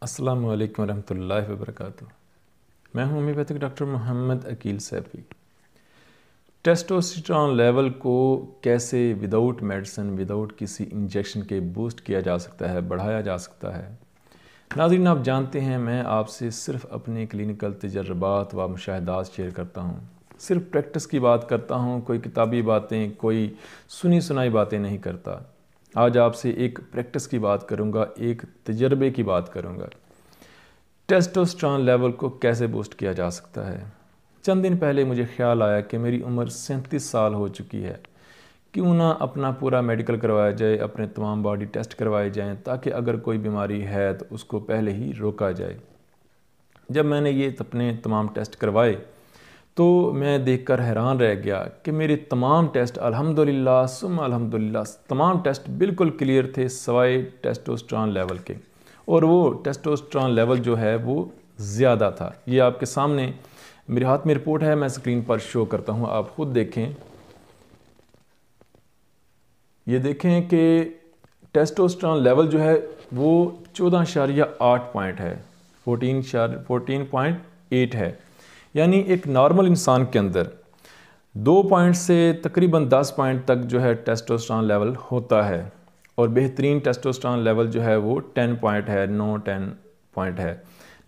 السلام علیکم ورحمۃ اللہ وبرکاتہ۔ میں ہوں ہومیوپیتھک ڈاکٹر محمد عقیل سیفی۔ ٹیسٹوسٹیرون لیول کو کیسے وداؤٹ میڈیسن، وداؤٹ کسی انجیکشن کے بوسٹ کیا جا سکتا ہے، بڑھایا جا سکتا ہے؟ ناظرین، آپ جانتے ہیں میں آپ سے صرف اپنے کلینکل تجربات و مشاہدات شیئر کرتا ہوں، صرف پریکٹس کی بات کرتا ہوں، کوئی کتابی باتیں، کوئی سنی سنائی باتیں نہیں کرتا۔ آج آپ سے ایک پریکٹس کی بات کروں گا، ایک تجربے کی بات کروں گا۔ ٹیسٹوسٹیرون لیول کو کیسے بوسٹ کیا جا سکتا ہے؟ چند دن پہلے مجھے خیال آیا کہ میری عمر 37 سال ہو چکی ہے، کیوں نہ اپنا پورا میڈیکل کروایا جائے، اپنے تمام باڈی ٹیسٹ کروائے جائیں تاکہ اگر کوئی بیماری ہے تو اس کو پہلے ہی روکا جائے۔ جب میں نے یہ اپنے تمام ٹیسٹ کروائے تو میں دیکھ کر حیران رہ گیا کہ میرے تمام ٹیسٹ الحمدللہ ثم الحمدللہ تمام ٹیسٹ بالکل کلیئر تھے سوائے ٹیسٹوسٹیرون لیول کے، اور وہ ٹیسٹوسٹیرون لیول جو ہے وہ زیادہ تھا۔ یہ آپ کے سامنے میرے ہاتھ میں رپورٹ ہے، میں اسکرین پر شو کرتا ہوں، آپ خود دیکھیں۔ یہ دیکھیں کہ ٹیسٹوسٹیرون لیول جو ہے وہ 14.8 پوائنٹ ہے، 14.8 ہے، یعنی ایک نارمل انسان کے اندر 2 پوائنٹ سے تقریباً 10 پوائنٹ تک جو ہے ٹیسٹوسٹیرون لیول ہوتا ہے، اور بہترین ٹیسٹوسٹیرون لیول جو ہے وہ 10 پوائنٹ ہے، 10 پوائنٹ ہے۔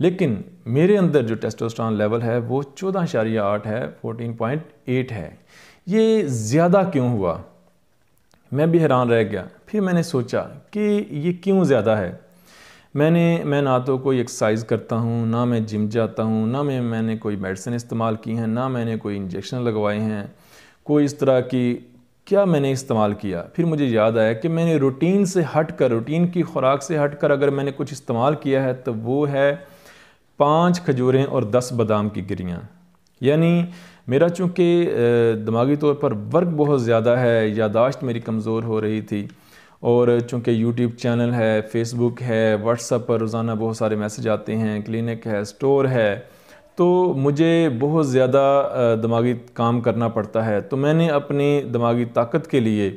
لیکن میرے اندر جو ٹیسٹوسٹیرون لیول ہے وہ 14.8 ہے، 14.8 ہے۔ یہ زیادہ کیوں ہوا؟ میں بھی حیران رہ گیا۔ پھر میں نے سوچا کہ یہ کیوں زیادہ ہے؟ میں نہ تو کوئی ایکسرسائز کرتا ہوں، نہ میں جم جاتا ہوں، نہ میں نے کوئی میڈیسن استعمال کی ہیں، نہ میں نے کوئی انجیکشن لگوائے ہیں، کوئی اس طرح کی کیا میں نے استعمال کیا۔ پھر مجھے یاد آیا کہ میں نے روٹین سے ہٹ کر، روٹین کی خوراک سے ہٹ کر اگر میں نے کچھ استعمال کیا ہے تو وہ ہے 5 کھجوریں اور 10 بادام کی گریاں۔ یعنی میرا چونکہ دماغی طور پر ورک بہت زیادہ ہے، یادداشت میری کمزور ہو رہی تھی، اور چونکہ یوٹیوب چینل ہے، فیس بک ہے، واٹس ایپ پر روزانہ بہت سارے میسج آتے ہیں، کلینک ہے، سٹور ہے، تو مجھے بہت زیادہ دماغی کام کرنا پڑتا ہے۔ تو میں نے اپنی دماغی طاقت کے لیے،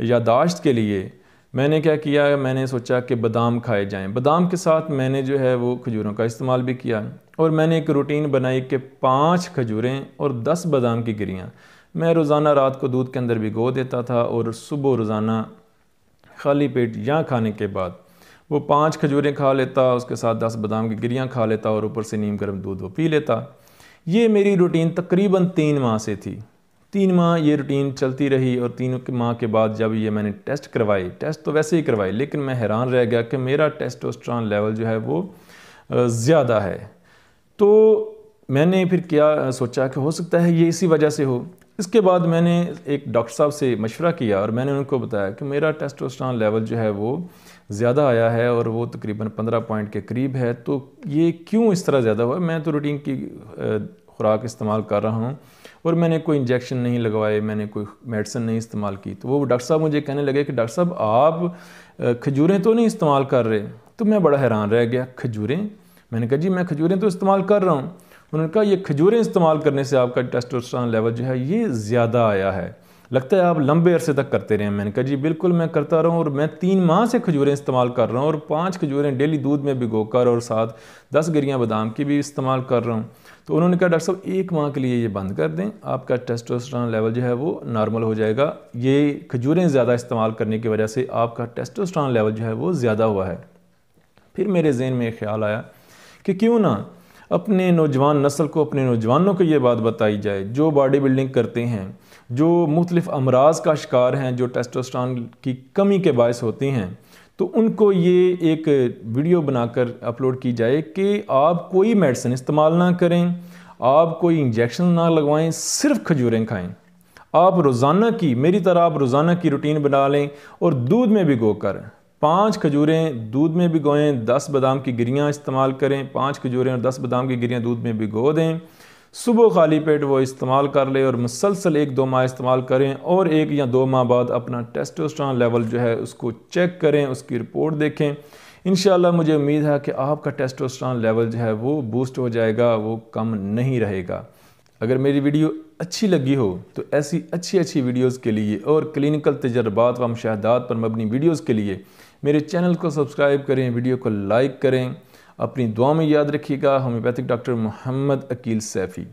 یادداشت کے لیے میں نے کیا کیا، میں نے سوچا کہ بادام کھائے جائیں۔ بادام کے ساتھ میں نے جو ہے وہ کھجوروں کا استعمال بھی کیا، اور میں نے ایک روٹین بنائی کہ 5 کھجوریں اور 10 بادام کی گریاں میں روزانہ رات کو دودھ کے اندر بھگو دیتا تھا، اور صبح روزانہ خالی پیٹ یا کھانے کے بعد وہ 5 کھجوریں کھا لیتا، اس کے ساتھ 10 بادام کی گریاں کھا لیتا، اور اوپر سے نیم گرم دودھ وہ پی لیتا۔ یہ میری روٹین تقریباً 3 ماہ سے تھی۔ 3 ماہ یہ روٹین چلتی رہی، اور 3 ماہ کے بعد جب یہ میں نے ٹیسٹ کروائے، ٹیسٹ تو ویسے ہی کروائے، لیکن میں حیران رہ گیا کہ میرا ٹیسٹوسٹیرون لیول جو ہے وہ زیادہ ہے۔ تو میں نے پھر کیا سوچا کہ ہو سکتا ہے یہ اسی وجہ سے ہو۔ اس کے بعد میں نے ایک ڈاکٹر صاحب سے مشورہ کیا، اور میں نے ان کو بتایا کہ میرا ٹیسٹوسٹیرون لیول جو ہے وہ زیادہ آیا ہے، اور وہ تقریباً 15 پوائنٹ کے قریب ہے۔ تو یہ کیوں اس طرح زیادہ ہوا؟ میں تو روٹین کی خوراک استعمال کر رہا ہوں، اور میں نے کوئی انجیکشن نہیں لگوائے، میں نے کوئی میڈیسن نہیں استعمال کی۔ تو وہ ڈاکٹر صاحب مجھے کہنے لگے کہ ڈاکٹر صاحب آپ کھجوریں تو نہیں استعمال کر رہے؟ تو میں بڑا حیران رہ گیا، کھجوریں؟ میں نے کہا جی میں کھجوریں تو استعمال کر رہا ہوں۔ انہوں نے کہا یہ کھجوریں استعمال کرنے سے آپ کا ٹیسٹوسٹیرون لیول جو ہے یہ زیادہ آیا ہے، لگتا ہے آپ لمبے عرصے تک کرتے رہے ہیں۔ میں نے کہا جی بالکل میں کرتا رہا ہوں، اور میں 3 ماہ سے کھجوریں استعمال کر رہا ہوں، اور 5 کھجوریں ڈیلی دودھ میں بھگو کر، اور ساتھ 10 گریاں بادام کی بھی استعمال کر رہا ہوں۔ تو انہوں نے کہا ڈاکٹر صاحب 1 ماہ کے لیے یہ بند کر دیں، آپ کا ٹیسٹوسٹیرون لیول جو ہے وہ نارمل ہو جائے گا۔ یہ کھجوریں زیادہ استعمال کرنے کی وجہ سے آپ کا ٹیسٹوسٹیرون لیول جو ہے وہ زیادہ ہوا ہے۔ پھر میرے ذہن میں خیال آیا کہ کیوں نہ اپنے نوجوان نسل کو، اپنے نوجوانوں کو یہ بات بتائی جائے جو باڈی بلڈنگ کرتے ہیں، جو مختلف امراض کا شکار ہیں، جو ٹیسٹوسٹیرون کی کمی کے باعث ہوتی ہیں، تو ان کو یہ ایک ویڈیو بنا کر اپلوڈ کی جائے کہ آپ کوئی میڈیسن استعمال نہ کریں، آپ کوئی انجیکشن نہ لگوائیں، صرف کھجوریں کھائیں۔ آپ روزانہ کی، میری طرح آپ روزانہ کی روٹین بنا لیں، اور دودھ میں بھگو کر 5 کھجوریں دودھ میں بھگوئیں، 10 بادام کی گریاں استعمال کریں، 5 کھجوریں اور 10 بادام کی گریاں دودھ میں بھگو دیں، صبح خالی پیٹ وہ استعمال کر لیں، اور مسلسل 1-2 ماہ استعمال کریں، اور 1 یا 2 ماہ بعد اپنا ٹیسٹوسٹیرون لیول جو ہے اس کو چیک کریں، اس کی رپورٹ دیکھیں۔ انشاءاللہ مجھے امید ہے کہ آپ کا ٹیسٹوسٹیرون لیول جو ہے وہ بوسٹ ہو جائے گا، وہ کم نہیں رہے گا۔ اگر میری ویڈیو اچھی لگی ہو تو ایسی اچھی ویڈیوز کے لیے اور کلینکل تجربات و مشاہدات پر مبنی ویڈیوز کے لیے میرے چینل کو سبسکرائب کریں، ویڈیو کو لائک کریں، اپنی دعا میں یاد رکھیے گا۔ ہومیوپیتھک ڈاکٹر محمد عقیل سیفی۔